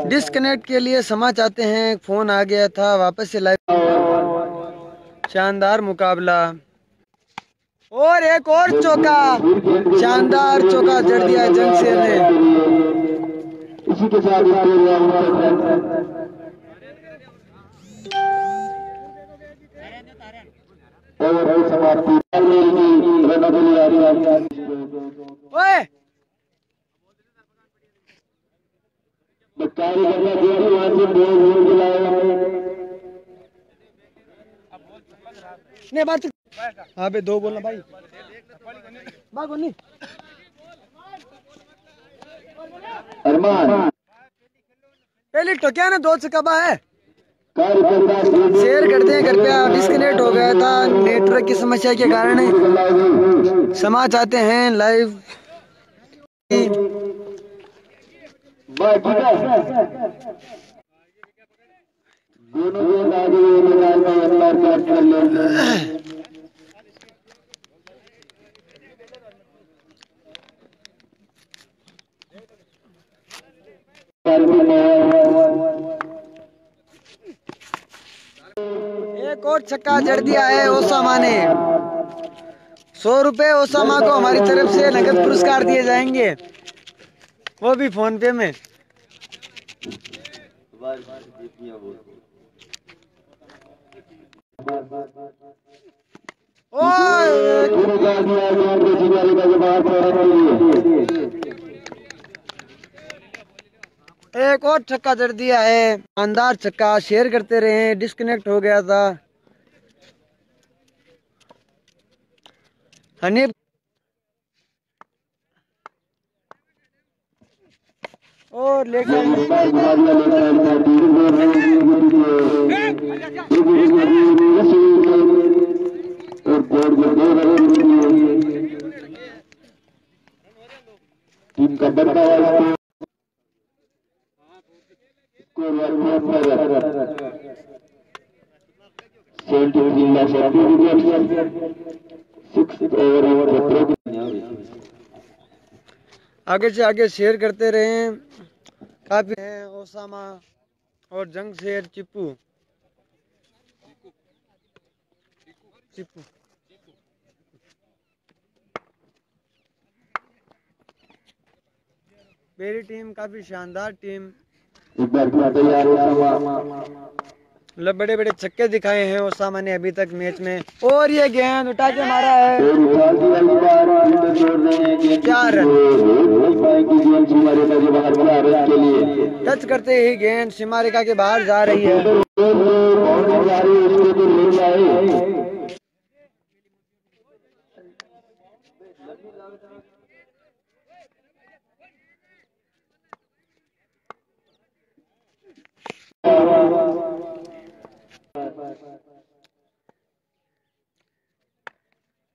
Disconnect के लिए क्षमा चाहते हैं, फोन आ गया था। वापस से लाइव। शानदार मुकाबला और एक और चौका, शानदार चौका जड़ दिया जंगसेर ने। इसी के साथ नहीं बात हाँ बे, दो बोलना भाई। भागो नहीं पहले तो क्या ना, दो चकबा है। शेयर करते हैं कृपया। डिस्कनेक्ट हो गया था नेटवर्क की समस्या के कारण। क्षमा चाहते हैं लाइव। एक और छक्का जड़ दिया है ओसामा ने। 100 रुपए ओसामा को हमारी तरफ से नगद पुरस्कार दिए जाएंगे, वो भी फोन पे में। एक और छक्का जड़ दिया है, शानदार छक्का। शेयर करते रहे, डिस्कनेक्ट हो गया था। हनीफ और लेकर टीम का बड़ा आगे से आगे शेयर करते रहे। काफी हैं ओसामा और जंगसेर चिप्पू। मेरी टीम काफी शानदार टीम। बड़े बड़े छक्के दिखाए हैं ओसामा ने अभी तक मैच में। और ये गेंद उठा के मारा है। 4 रन। टच करते ही गेंद सीमारेखा के बाहर जा रही है।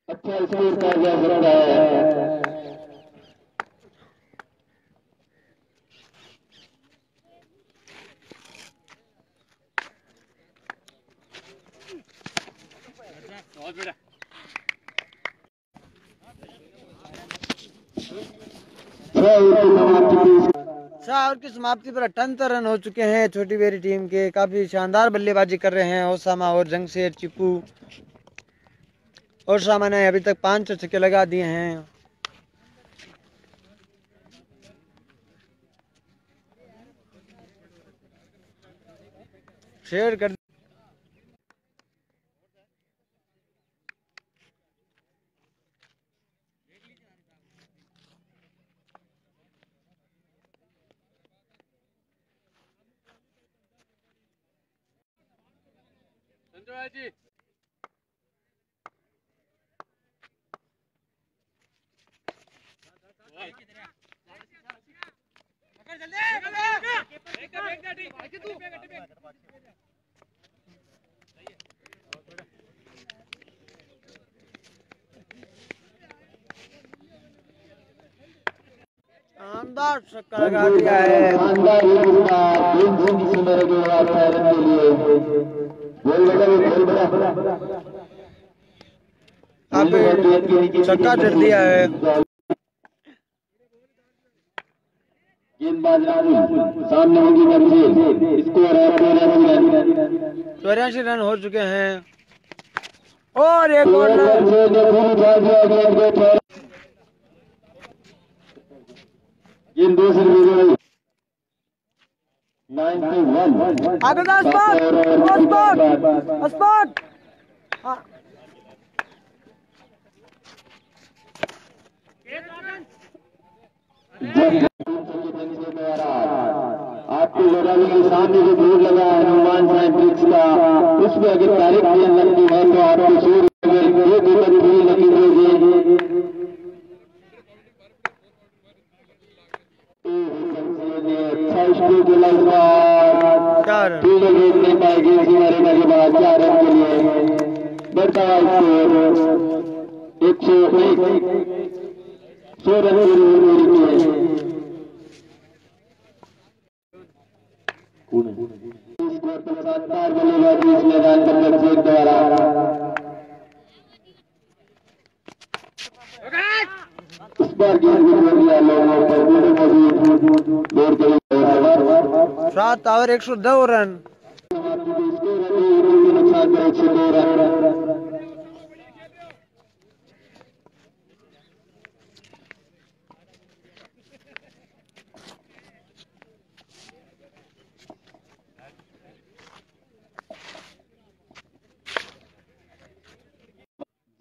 अच्छा स्कोर कर सकता है। ओवर की समाप्ति पर 78 रन हो चुके हैं छोटी बेरी टीम के। काफी शानदार बल्लेबाजी कर रहे हैं ओसामा और जंगसेर चिप्पू। ओसामा ने अभी तक 5 छक्के लगा दिए हैं। शेयर कर जी। शानदार छक्का लगा दिया है। अब छक्का जड़ दिया है। गेंदबाज राहुल सामने होगी जमशेद, स्कोर है 84 रन हो चुके हैं और एक और रन। गेंद दूसरी 91 आगे का स्पॉट आपको लगा कि सामने जो बोर्ड लगा है हनुमान साहिब ब्रिज का, उसमें अगर तारीख लगती है तो आपको सूर्य लगी होगी। अच्छा स्कोर के लगभग नहीं पाएगी मरने के बाद 4 रन के लिए बढ़ता है स्कोर 101 100 रन की स्कोर पर 7 बल्लेबाजी इस मैदान पर जमशेद द्वारा। इस बार गेंद भी दिया लोगों पर दौड़ के 7 ओवर 102 रन। नुकसान पर 102 रन।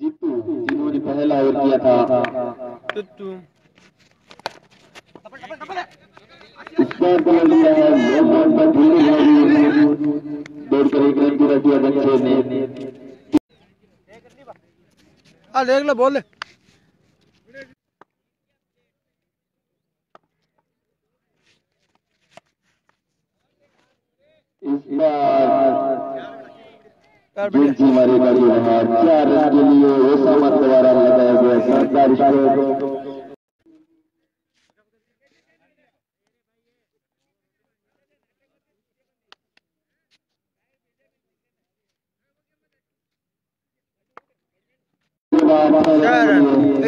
जिन्होंने पहला ओवर किया था इस बार बॉल दिया है दौड़ कर एक रन पूरा किया जमशेद ने। देख लो बोल इस बार हमारे गाड़ी 4 रन के लिए ओसामा द्वारा लगाया गया शानदार स्कोर।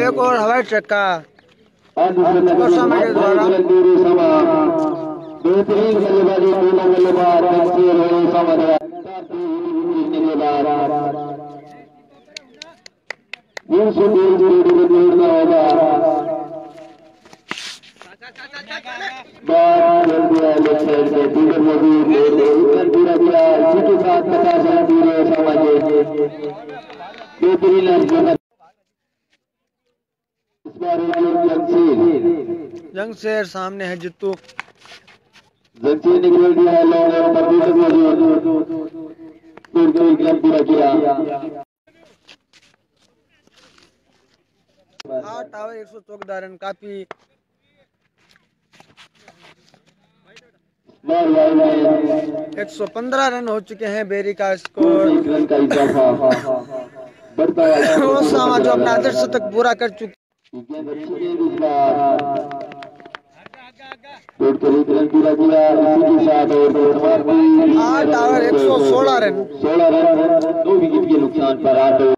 एक और हवाई चक्का ओसामा के द्वारा बेहतरीन बल्लेबाजी दोनों बल्लेबाज जमशेद और ओसामा द्वारा जोड़ना होगा। पूरा किया इसी के साथ 50 रन पूरे ओसामा के बेहतरीन इस बार जमशेद सामने है जित्तू। जमशेद ने खेल दिया है लॉन्ग ओवर पर पूरा किया 8 ओवर 114 रन काफी 115 रन हो चुके हैं। बेरी का स्कोर रन का इजाफा बढ़ता है। ओसामा जो अपना आदर्श शतक पूरा कर चुके। रन पूरा किया इसी के साथ 8 ओवर 116 रन 16 रन 2 विकेट के नुकसान पर 8 ओवर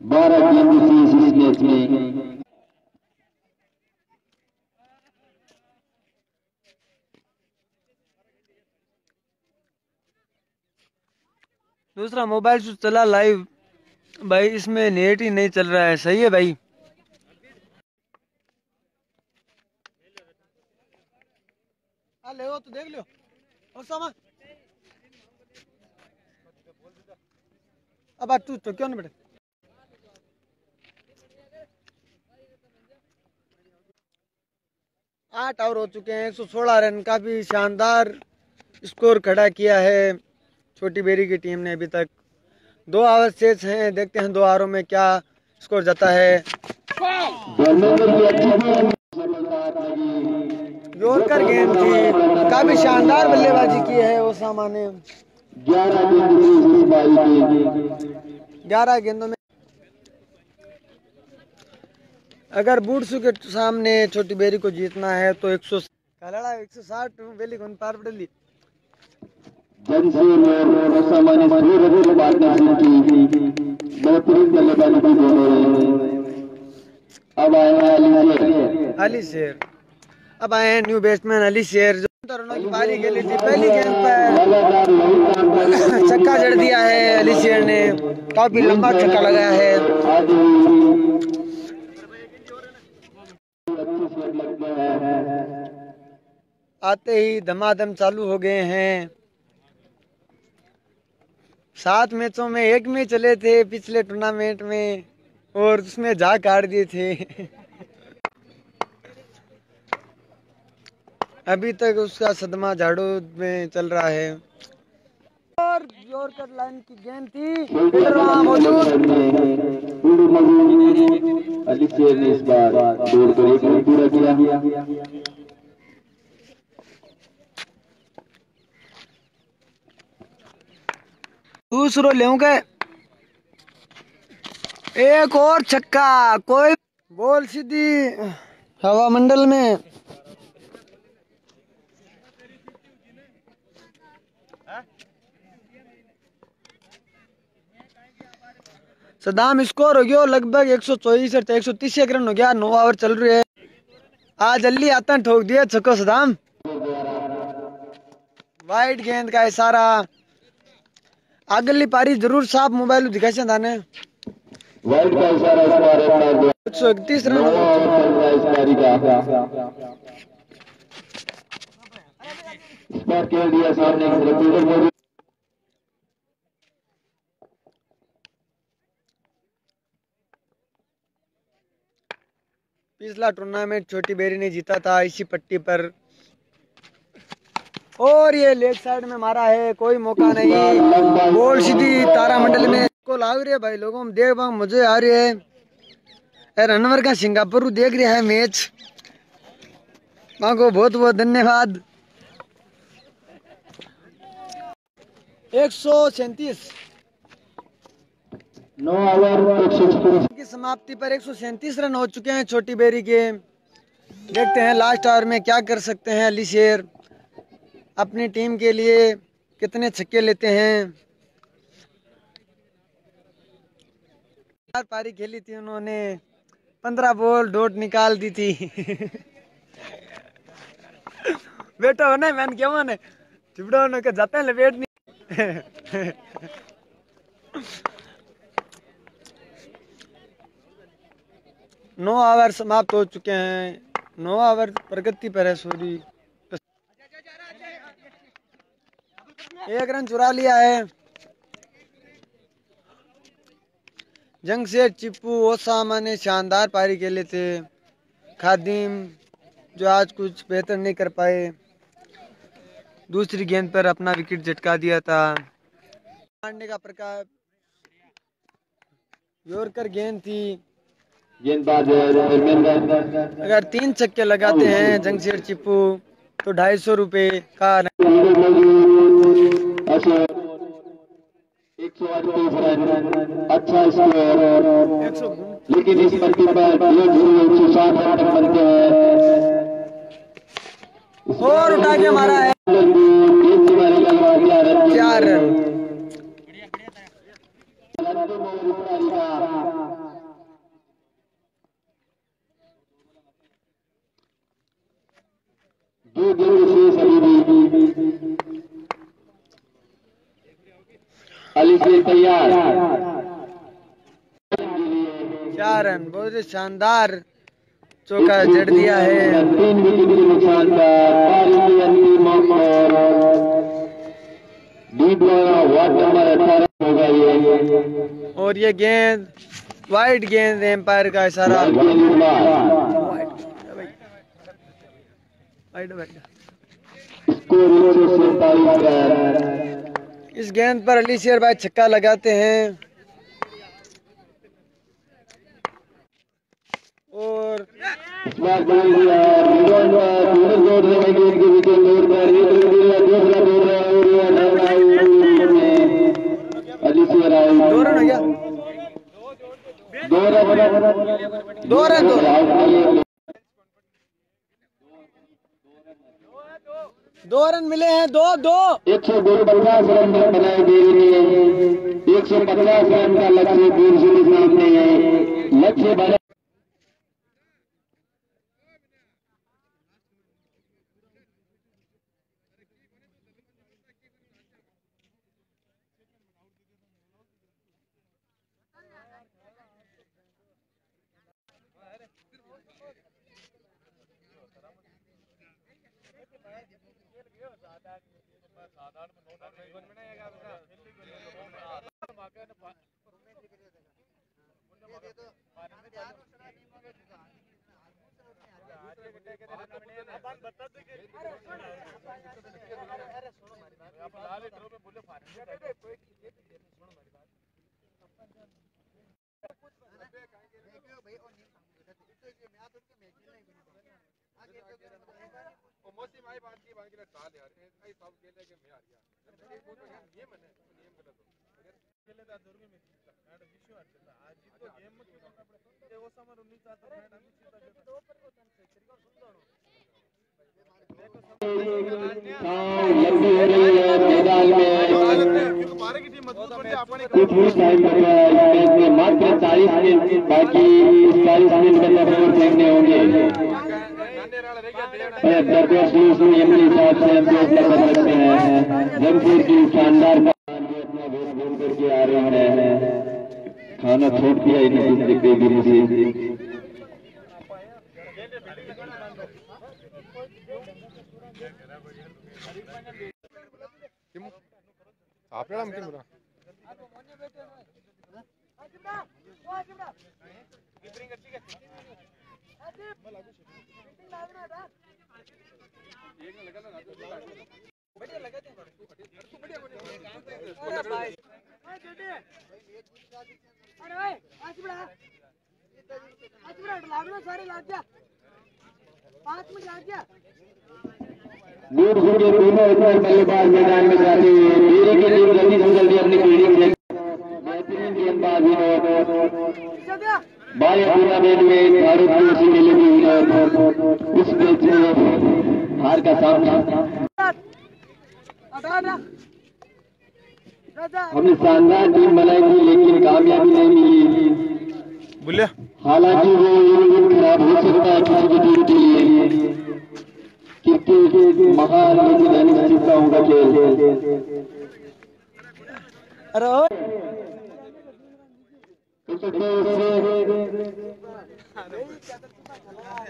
12 गेंद इस मैच में। दूसरा मोबाइल से चला लाइव भाई, इसमें नेट ही नहीं चल रहा है। सही है भाई। ले वो तो देख लो ओसामा। अब तू तो क्यों नहीं बेटे। आठ ओवर हो चुके हैं 116 रन काफी शानदार स्कोर खड़ा किया है छोटी बेरी की टीम ने। अभी तक 2 ओवर शेष हैं, देखते हैं 2 ओवरों में क्या स्कोर जाता है। जोरकर गेंद थी, काफी शानदार बल्लेबाजी की है ओसामा ने। 11 गेंदों में अगर बूट्सू के सामने छोटी बेरी को जीतना है तो 160 वेली कौन पार पड़ेगी। जमशेद और ओसामा ने पार्टनरशिप की बेहतरीन बल्लेबाजी की दोनों। अब आए हैं अली शेर। अब आए हैं न्यू बैट्समैन अली शेर, जो रनों की पारी खेली थी। पहली गेंद पर छक्का जड़ दिया है अली शेर ने, काफी लंबा छक्का लगाया है। आते ही धमाधम चालू हो गए हैं। 7 मैचों में 1 में चले थे पिछले टूर्नामेंट में, और उसमें जा काट दिए थे। अभी तक उसका सदमा झाड़ू में चल रहा है। और यॉर्कर लाइन की गेंद थी, फील्डर वहां मौजूद। अली शेर ने इस बार दौड़ कर 1 रन पूरा किया। दूसरो लेंगे, एक और छक्का, कोई बॉल सीधी हवा मंडल में। सदाम स्कोर हो गया लगभग 124 से 130 रन हो गया। 9 ओवर चल रहे हैं। आज अल्ली आता ठोक दिया छक्को सदाम। वाइड गेंद का इशारा। अगली पारी जरूर साफ मोबाइल दिखा से थाने। वाइड का इशारा इस बार 131 रन इस पारी का इस बार खेल दिया सामने की तरफ फील्डर मौजूद। पिछला टूर्नामेंट छोटी बेरी ने जीता था इसी पट्टी पर, और ये लेग साइड में मारा है, कोई मौका नहीं। बॉल सीधी तारामंडल में को लाग रही है। भाई लोगों में देख मुझे आ रही है। रनवर का सिंगापुर देख रहा है मैच, मां को बहुत बहुत धन्यवाद। 137 9 ओवर की समाप्ति पर 137 रन हो चुके हैं छोटी बेरी के। देखते हैं लास्ट ओवर में क्या कर सकते हैं अली शेर, अपनी टीम के लिए कितने छक्के लेते हैं। 4 पारी खेली थी उन्होंने, 15 बॉल डॉट निकाल दी थी। बेटा होना मैंने क्या माने चिपड़ा होने के जाते हैं लपेट नहीं। 9 ओवर समाप्त हो चुके हैं। 9 ओवर प्रगति पर है। सॉरी 1 रन चुरा लिया है। जंगशेद, चिप्पू, ओसामा ने शानदार पारी खेले थे। खादिम जो आज कुछ बेहतर नहीं कर पाए, दूसरी गेंद पर अपना विकेट झटका दिया था। मारने का प्रकार यॉर्कर गेंद थी। गेंदबाज अगर 3 छक्के लगाते हैं जंगशेद चिप्पू तो 250 रुपए का 138 रन, अच्छा स्कोर। लेकिन इस पट्टी पर 160 रन बनते हैं। और उठा के मारा है 4 रन। दो गेंद शेष अभी भी। अली शेर तैयार। 4 रन, बहुत ही शानदार चौका जड़ दिया है। 3 विकेट के नुकसान पर पारी की अंतिम वार्ड नंबर 18 होगा ये। और ये गेंद वाइड गेंद, एम्पायर का इशारा। इस गेंद पर अली शेर भाई छक्का लगाते हैं। और दो रन हो गया। 2 रन 2 रन मिले हैं। 2 150 रन बनाए गए। 150 रन का लक्ष्य दूर से सामने है। लक्ष्य बना लंबी हो रही है मैदान में कुछ ही टाइम बच रहा है मैच में मात्र 40 मिनट बाकी 40 मिनट के अंदर ओवर फेंकने होंगे दरपेश नियम के हिसाब से हम फैसला कर सकते हैं। जमशेद की शानदार अपना वोट बोल करके आ रहे हैं खाना छोड़ दिया इन्हें बेगुनी से आपल्याला आमची मुलं दूर दूर के दोनों बल्लेबाज मैदान में जाते हुए मेरी के लिए जल्दी से जल्दी अपनी फील्डिंग से बेहतरीन गेंदबाज बाय टूर्नामेंट में भारत की उसी मेले की विनर इस मैच में हार का सामना हमने शानदार टीम बनाई थी लेकिन कामयाबी नहीं मिली बोलिए हालांकि वो एक दिन खराब हो सकता है किसी की टीम के लिए क्रिकेट महान लेकिन अनिश्चितताओं का खेल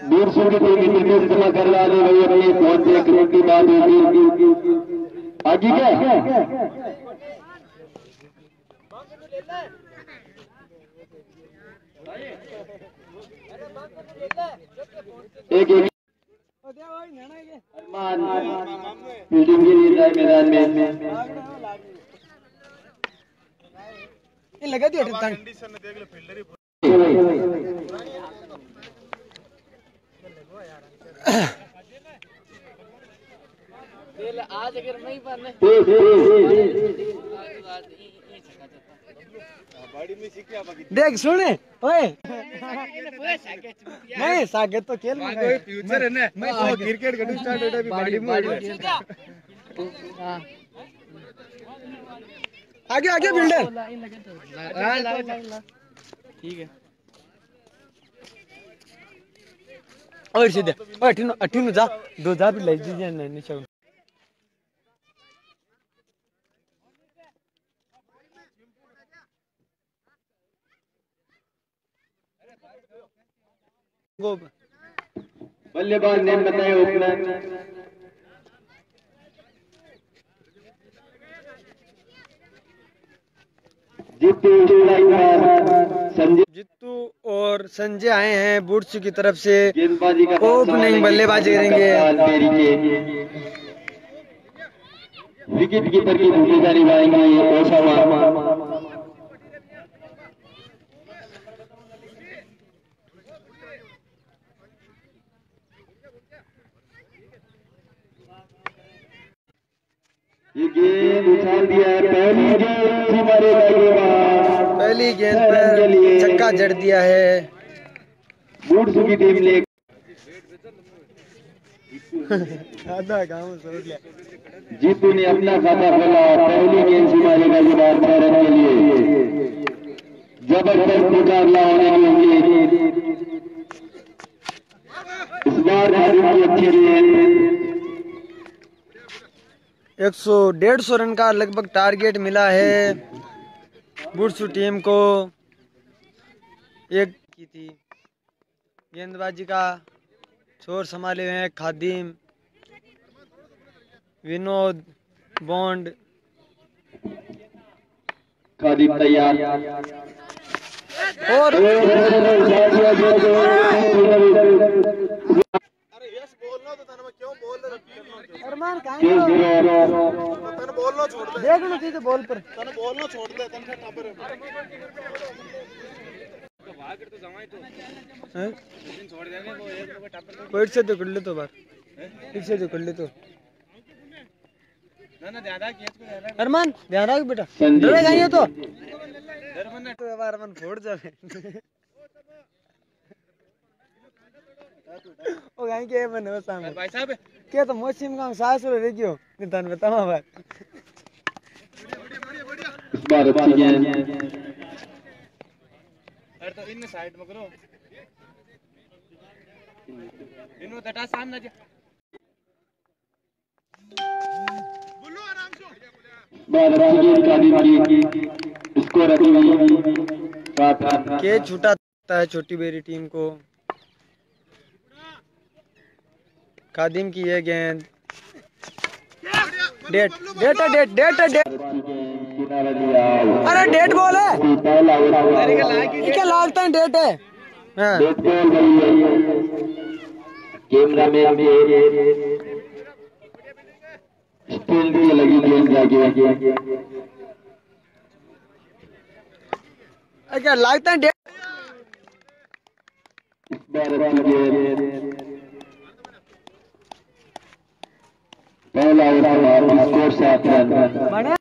दूर से निर्देश जमा करवा दे भाई अपनी पहुंच से क्रिकेट की बात होगी आगे क्या एक एक फील्डिंग के लिए जाए मैदान में लगा दिया आज अगर नहीं बनने देख सुने ओए नहीं सागे तो खेल में फ्यूचर है ना मैं क्रिकेट का स्टार्ट होता भी बॉडी में आगे आगे बिल्डर ठीक है और सीधे अठीनो जा दो जा भी ले दीजिए नहीं चाहिए बल्लेबाज ने बताया ओपनर जित्तू और संजय आए हैं बुट्स की तरफ से गेंदबाजी का ओपनिंग बल्लेबाजी करेंगे विकेट कीपर की भूमिका निभाएंगे ओसामा ये गेंद उछाल दिया है पहली गेंद पर छक्का जड़ दिया है बूट्स की टीम ले आधा गाँव जीतू ने अपना खाता खोला पहली गेंद से मारेगा जुबान 6 रन के लिए जबरदस्त मुकाबला होने के लिए इस बार की अच्छी गेंद 100-150 रन का लगभग टारगेट मिला है बुट्स टीम को एक की थी गेंदबाजी का छोर संभाले हुए हैं खादिम विनोद बॉन्ड खादिम तैयार और अरमान कहाँ गए? देख लो सीधे बॉल पर पेट से तो कर ले तो बार ठीक से तो कर ले तो अरमान ध्यान रख बेटा डरे गई तो अरमान फोड़ जावे ओ गाय के मन हो सामने भाई साहब के तो मौसम का सास रे गयो नितान बतावा बात इस बार अच्छी गेंद अरे तो इन साइड में करो इनो टटा सामने जा बोलो आराम से बार अच्छी गेंद खादिम की स्कोर अभी 7 के छूटा है छोटी बेरी टीम को खादिम की ये गेंद dead dead dead dead dead अरे डेट बॉल है क्या लागता है डेट है हाँ कैमरा में स्टील की लगी गेंद जाके क्या लागता है डेट इस बार अच्छी गेंद पहला ओवर स्कोर 7 रन बड़ा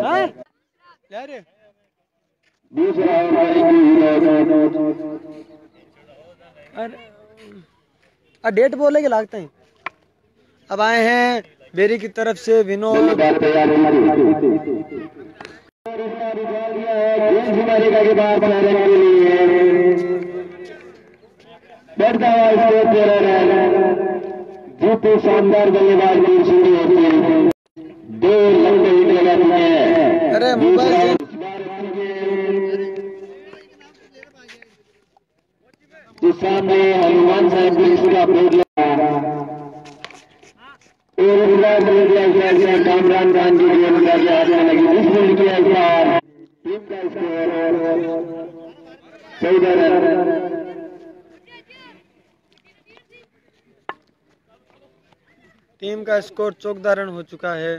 हाँ यार दूसरा अरे डेट बोले के लागते हैं अब आए हैं बेरी की तरफ से विनोद के बाद बनाने के लिए बढ़ता हुआ स्कोर 13 रन जीते शानदार बल्लेबाज सिंह होते हैं 2 लंबे हिट लगाते हैं अरे मोबाइल जो सामने हनुमान साहब ने इसका बोर्ड लगा और कामरान खान की गेंद जाके आने लगी 20 मिनट किया टीम का स्कोर 14 रन टीम का स्कोर 14 रन हो चुका है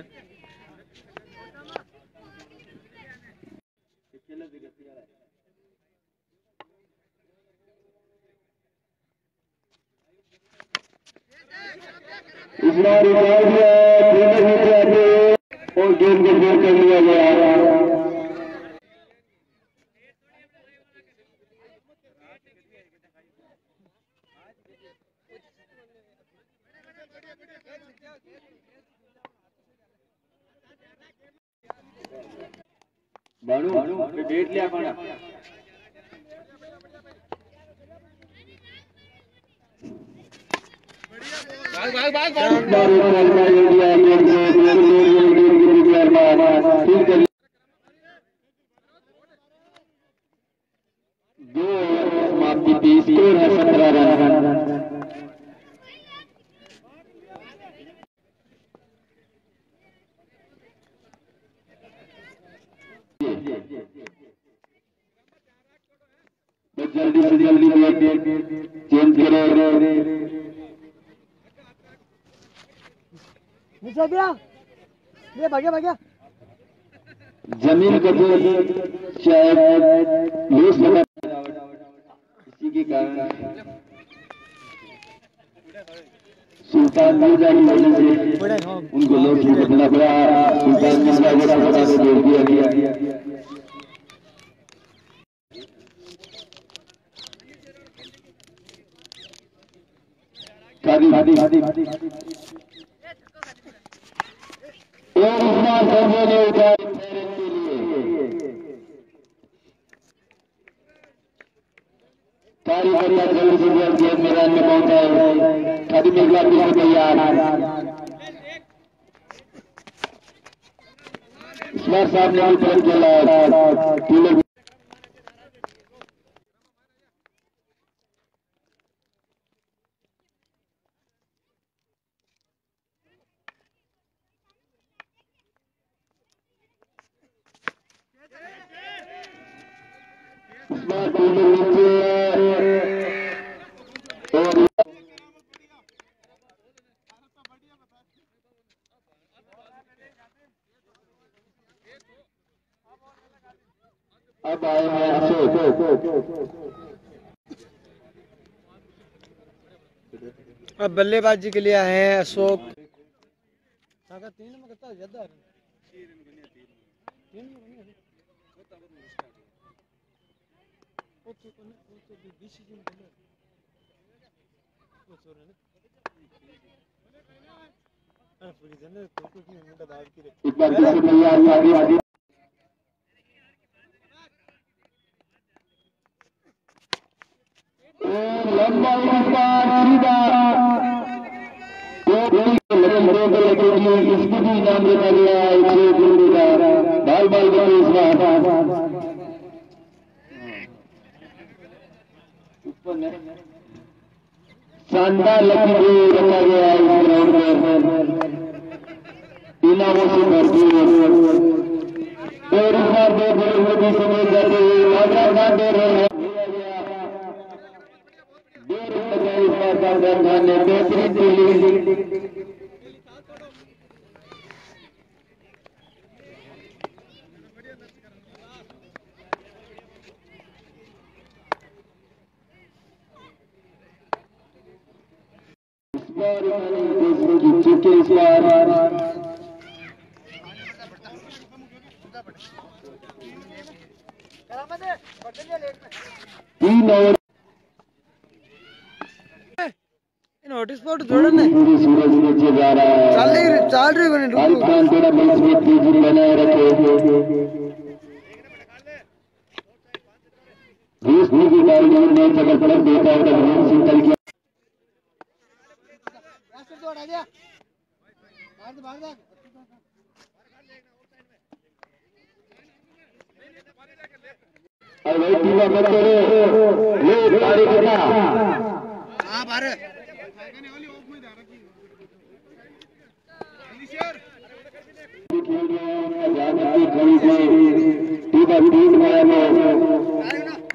इस बार और गेम को फेल कर लिया गया बाणू डेट लिया पाना भाग भाग भाग दो समाप्ति की स्कोर है 17 रन जल्दी से जल्दी चेंज करो ये भाग्या भाग्या जमीन को जो शायद लूज लगा इसी के कारण सुल्तान मिर्जा की वजह से उनको लोग भुगतना पड़ा सुल्तान मिर्जा को बता के जोड़ दिया गया खादी और इतना सर्वे ने उठाया कार्यकर्ता जल्द से जल्द गेंद मैदान में पहुंचा है खादी मेघला पीछे तैयार इस बार सामने की तरफ खेला अब बल्लेबाजी के लिए आए हैं अशोक। इस बार तैयार लंबा सीधा इसको भी इनाम देना गया है। बाल बाल का इस बार शानदार लकी रखा गया है इस ग्राउंड में, इनामों से भरपूर। और इस बार दो बड़े मोदी समय जाते हुए दे रहे हैं। इस बार शानदार खान ने बेहतरीन फील्डिंग। चुके इस बार 3 ओवर नोटिस बोर्ड जोड़ना है। पूरी सूरज नीचे जा रहा है। चल रही आरिफ खान थोड़ा बीच में तेजी बनाए रखे। दूसरी की गाड़ी ने चमक कर देखा और सिंगल किया। और वही टीमा मत करो ले गाड़ी के ना हां बारे टीमा टीम में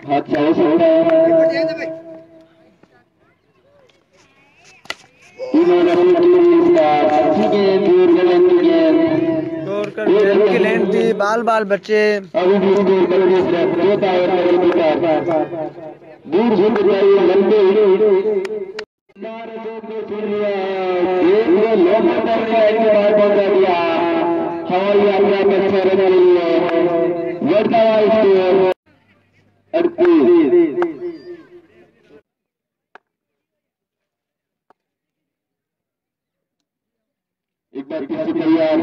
हादसा हो सकता है। दौड़कर गेंद की लेंथ थी, बाल बाल बचे। अभी भी दूर से लंबे हवाई यात्रा में अच्छा रहने के लिए एक बार किसी तैयार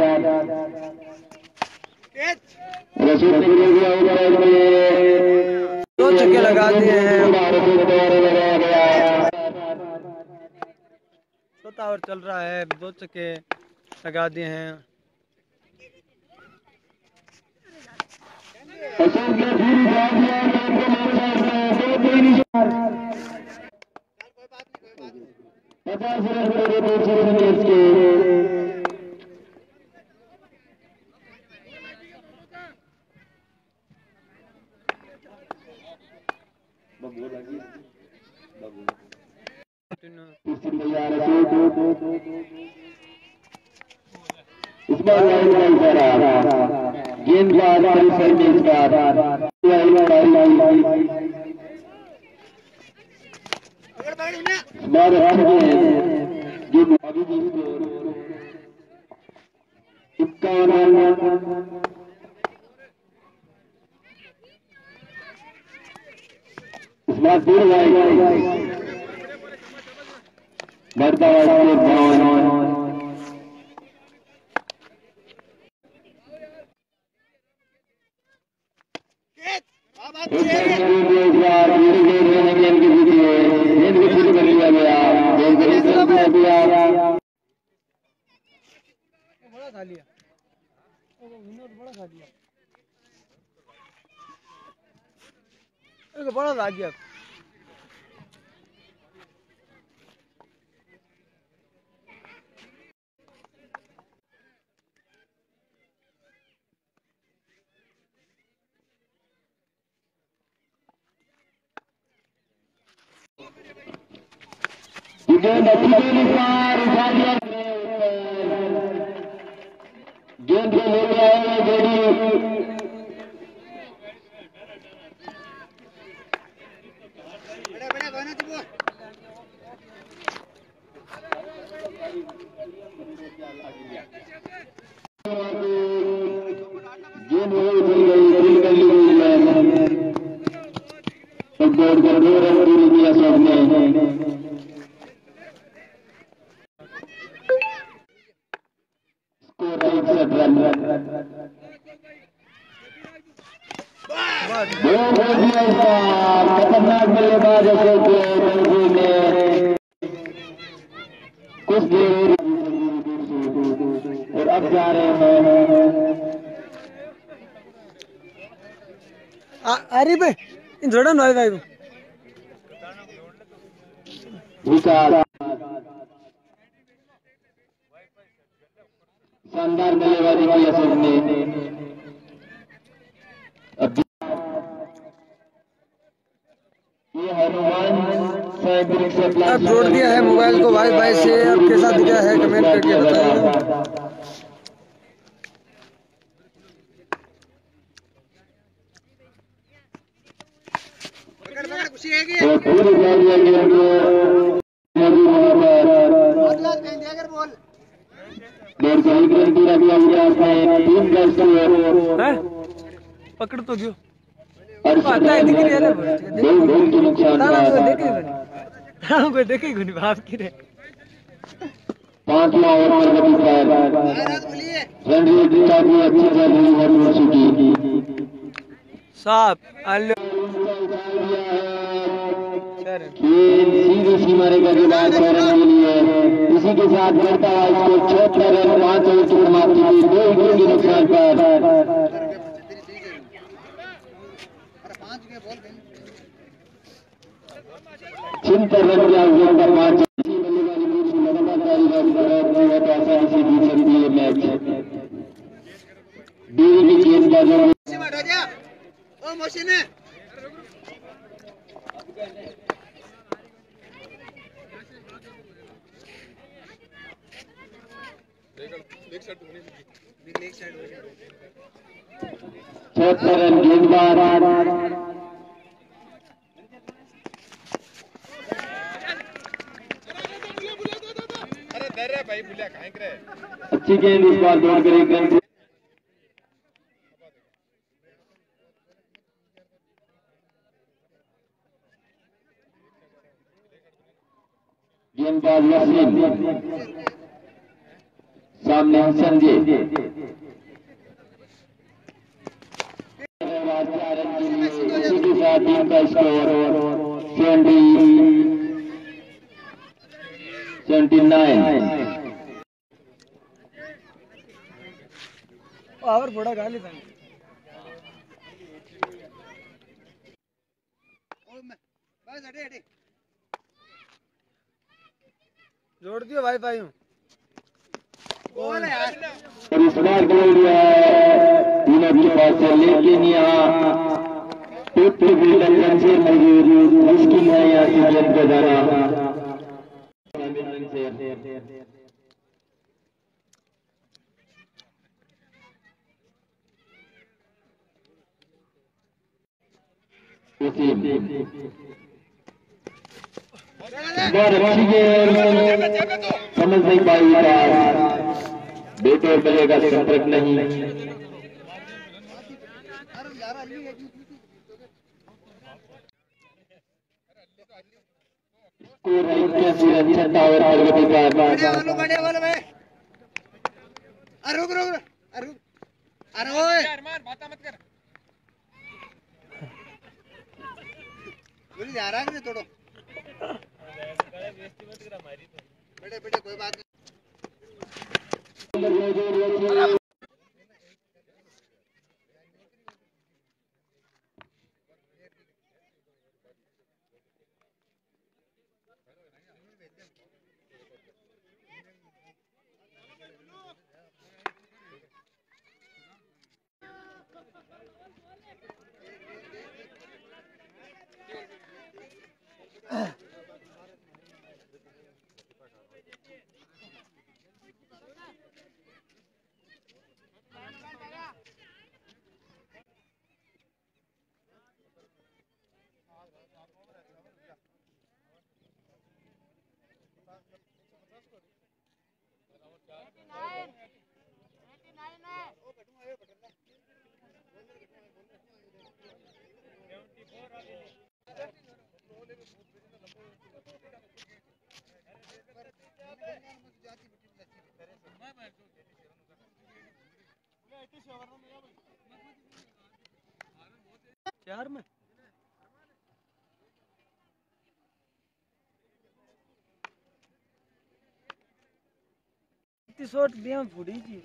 दो छक्के लगा दिए हैं। चौथा ओवर चल रहा है, 2 छक्के लगा दिए हैं। इस बार गेंदबाज परिसर में इस बार इस बार दूर बढ़ता बड़ा खा लिया, बड़ा खा लिया, बड़ा खा गया। गेंद को ले आए जोड़ी दौड़ कर 2 रन पूरी किया सबने। Score 61 run. बहुत बढ़िया खतरनाक बल्लेबाज अशोक ने कुछ देर और अब जा रहे हैं अरे भाई इन जोड़ा भाई भाई विकास। शानदार बल्लेबाजी की अशोक ने। ये हनुमान साइबर से अब जोड़ दिया है मोबाइल को वाईफाई से। अब कैसा दिखा है कमेंट करके बताइएगा। पूरी पकड़ तो क्यों देखे बाप की रे 5वां ओवर अच्छी साहब सीधी सीमारे का बात करने के लिए इसी के साथ बढ़ता हुआ इसको 76 रन 5 ओवर की समाप्ति की 2 विकेट के नुकसान पर 76 रन की आवश्यकता पर 5 आसानी से जीत सकती है मैच। डेरी की गेंदबाजों चौथा रन गेंदबाज अच्छी गेंद इस बार दौड़ कर एक रन गेंदबाज वसीम सामने संजय इसी के साथ टीम का स्कोर 79। और बड़ा गाली था जोड़ दियो वाईफाई हूँ इस बार गोल दिया है विनोद के पास से, लेकिन यहाँ से मौजूद मुश्किल है यहाँ से गेंद को जाना। समझ नहीं पाई बेटे बल्ले का संपर्क नहीं। जा रहा है थोड़ा बेटे बेटे कोई बात नहीं। 4 में शॉट दिया फुड़ी जी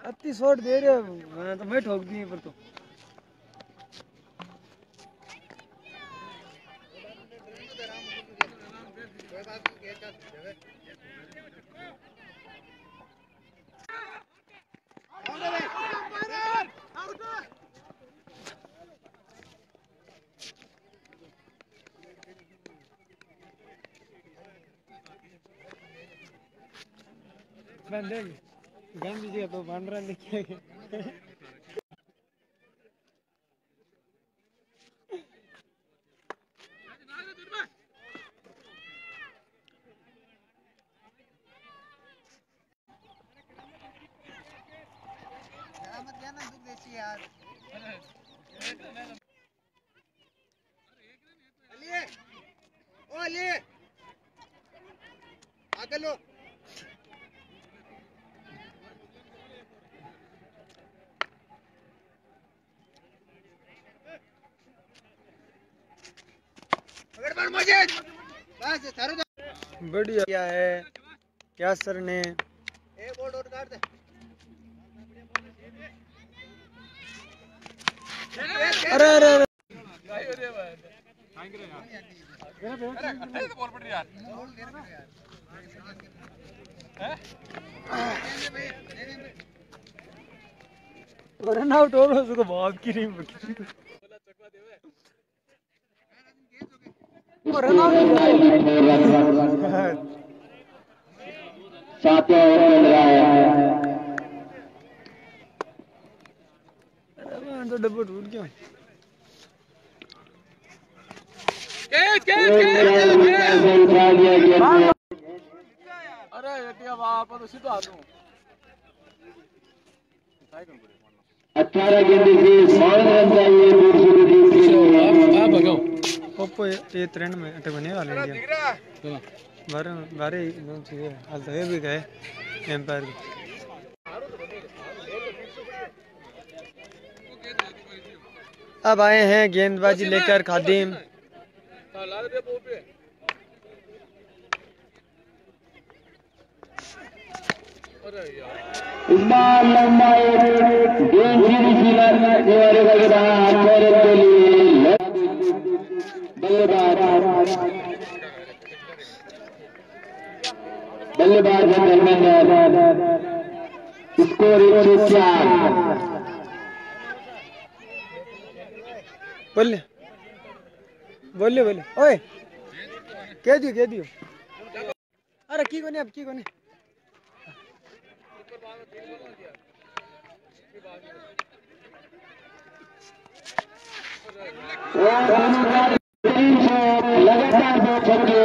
अति शॉट दे रहे मैं तो मैं ठोक दी पर तो गांधी जी तो बांद्रा लिखे यार आगे लो बढ़िया क्या है क्या सर ने एक और काट दे अरे अरे अरे रन आउट हो रहा तो बहुत की नहीं रन आउट 7 चल रहा है तो डब्बा टूट गया अरे तो सीधा 18 गेंद से 100 रन चाहिए पप्पो ये ट्रेंड में अटक बने वाले हैं बारे बारे हाल तो भी गए एम्पायर अब आए हैं गेंदबाजी लेकर खादिम इस बार लंबा गेंद रिसीवर के बाद के लिए बल्लेबाज धर्मेंद्र स्कोर 104 बोले बोले बोले ओए कह दियो अरे की कोने अब की कोने लगातार 2 छक्के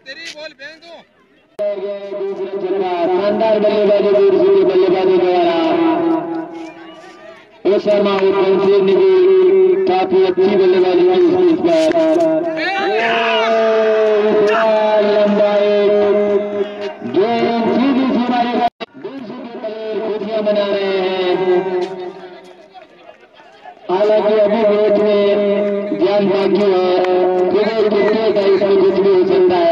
तेरी बॉल फेंक दो दूसरा छक्का शानदार बल्लेबाजी बल्लेबाजी द्वारा शर्मा ने भी काफी अच्छी बल्लेबाजी की इस पर लंबा गेंद सीधी सी मारेगा खुशियां मना रहे हैं हालांकि अभी मैच में ध्यान बाकी है क्रिकेट है इसमें कुछ भी हो सकता है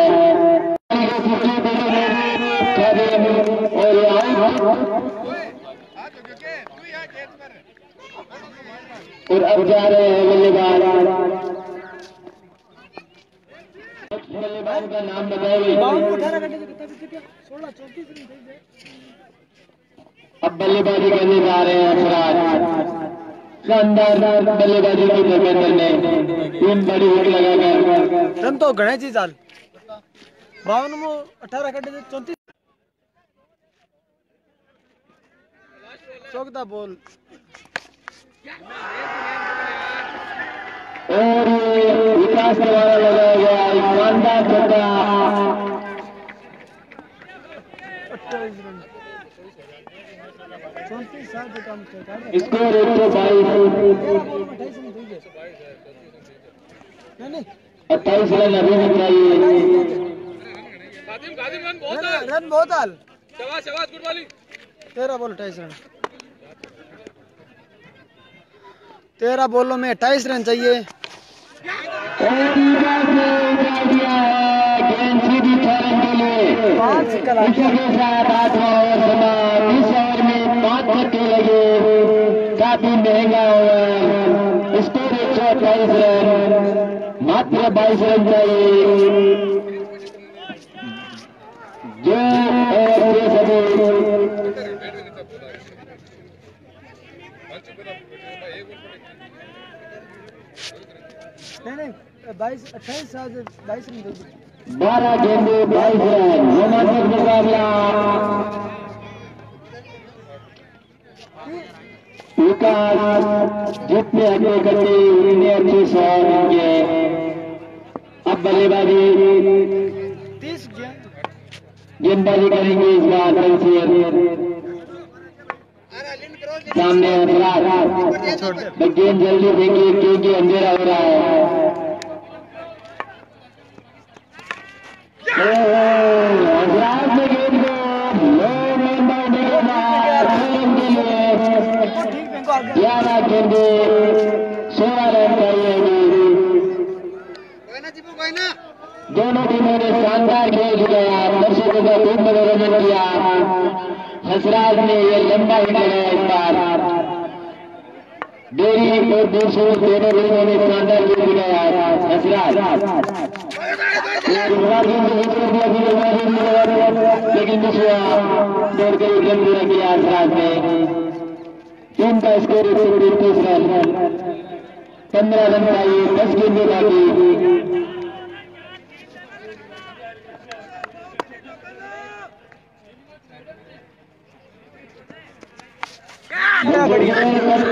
और अब जा रहे हैं बल्लेबाज का नाम बताइए अब बल्लेबाजी करने जा रहे हैं अफराज शानदार बल्लेबाजी की धर्मेंद्र ने 3 बड़ी हिट लगाकर रन तो गणे जी चाल 52 में 18 कटे 34 चौकदा बॉल और विकास द्वारा लगाया गया शानदार छक्का 28 रन 34 साल से कम स्कोर 122 नहीं 28 रन अभी भी चाहिए रन बहुत हाल। शाबाश गुड बॉलिंग। 13 ball 28 run. 13 बॉलों में 28 रन चाहिए। पांच छक्का लगा दिया। के साथ 8वां ओवर समाप्त। इस ओवर में 5 छक्के लगे, काफी महंगा ओवर। स्कोर 128 रन, मात्र 22 रन चाहिए। जो ओवर के सभी नहीं 22 28 22 रन दे दिए। 12 गेंदे 22 रन। रोमांचक मुकाबला। विकास जितने अगले करते उन्हें अच्छे शॉट होंगे। अब बल्लेबाजी 30 गेंदबाजी करेंगे इस बार तंसीर। सामने हसरात गेंद जल्दी देंगे क्योंकि अंधेरा हो रहा है। हसरात ने गेंद को लो नंबर के बाद 11 गेंदे 16 रन चाहिए। दोनों टीमों ने शानदार खेल दिखाया, दर्शकों का खूब मनोरंजन किया। हसराज ने यह लंबा हिट लगाया इस बार। डेरी और दूसरों दोनों टीमों ने शानदार खेल दिखाया। हसराज लेकिन दूसरा दौड़ कर रन पूरा किया हसराज ने। टीम का स्कोर 133 रन। 15 रन चाहिए, 10 गेंदें बाकी।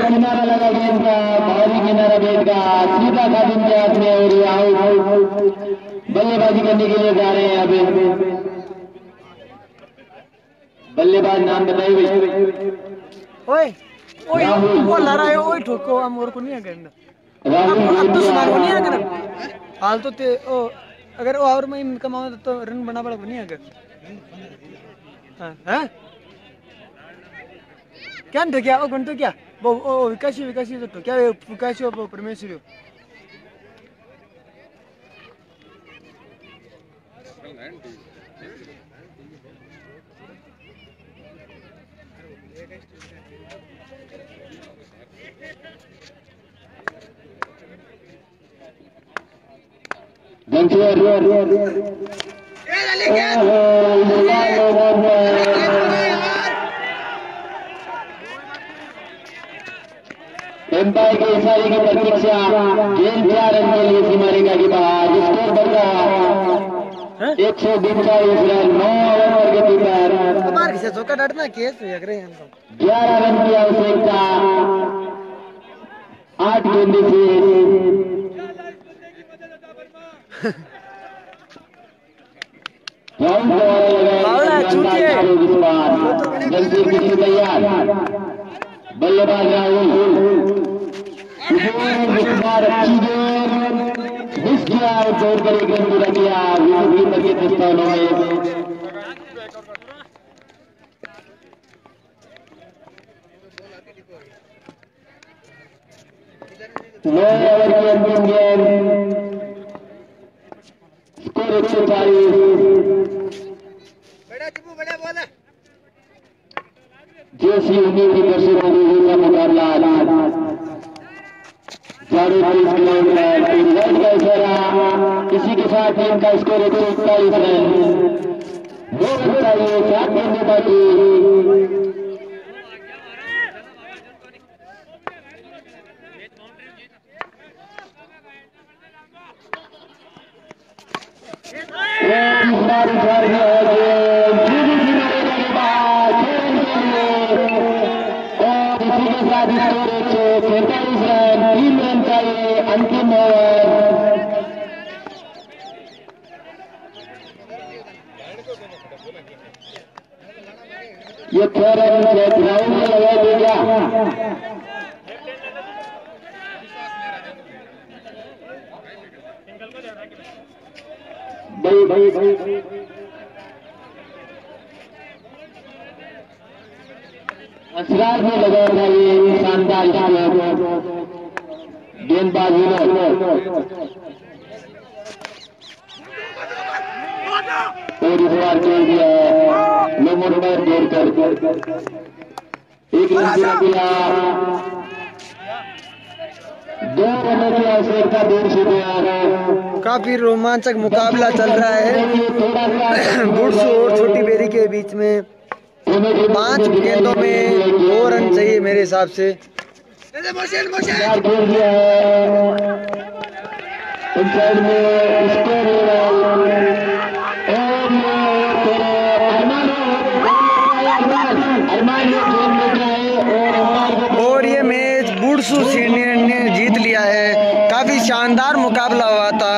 किनारा लगा गेंद का, बाहरी किनारा गेंद का सीधा खादिम के हाथ में और आउट। बल्लेबाजी करने के लिए जा रहे हैं अभी। बल्लेबाज नाम बताइए। ओए ओए वो लड़ा है। ओए ठोको हम और को नहीं है करना। अब तो सुनार को नहीं है करना। हाल तो ते ओ अगर वो और में कमाओ तो रन बना पड़ा नहीं है कर। हां क्या नहीं क्या ओ घंटो क्या वो विकासी तो क्या विकासी वो परमेश्वरी एम्पायर के इशारे की प्रतीक्षा। गेंद 4 रन के लिए सीमा रेखा के बाहर। स्कोर बढ़ रहा 142 रन। 9 ओवर के भीतर तुम्हारे से चौका डाटना केस लग रहे हैं हमको। 11 रन की आवश्यकता। 8 गेंदे से जमशेद किसी तैयार। बल्लेबाज राहुल अच्छी गेंद मिस किया और दौड़ कर एक रन पूरा किया। विकेट के प्रस्तावनों में 9 ओवर की अंतिम गेंद। स्कोर 140। जैसी उम्मीद की दर्शकों का मुकाबला साढ़े 23 किलोमीटर का इशारा। इसी के साथ टीम का स्कोर 141 रन। 2 रन चाहिए, 7 गेंदें बाकी। अंतिम ओवर। ये 6 रन ग्राउंड में लगा देगा। भाई असरार में लगा था ये शानदार गेंदबाज और इस बार खेल दिया है नंबर पर देर कर एक रन दिया 2 रनों के अवसर का दूर से दिया। काफी रोमांचक मुकाबला चल रहा है बुड्स और छोटी बेरी के बीच में। 5 गेंदों में 2 रन चाहिए मेरे हिसाब से। और ये मैच बुड्सू सीनियर ने जीत लिया है। काफी शानदार मुकाबला हुआ था।